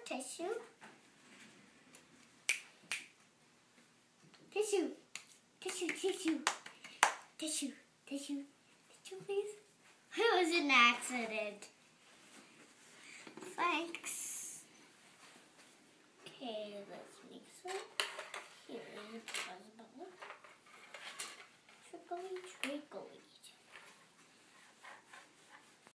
Tissue. Tissue. Tissue, tissue. Tissue, tissue. Tissue, please. It was an accident. Thanks. Okay, let's make some. Here is a puzzle. Trickly, trickly.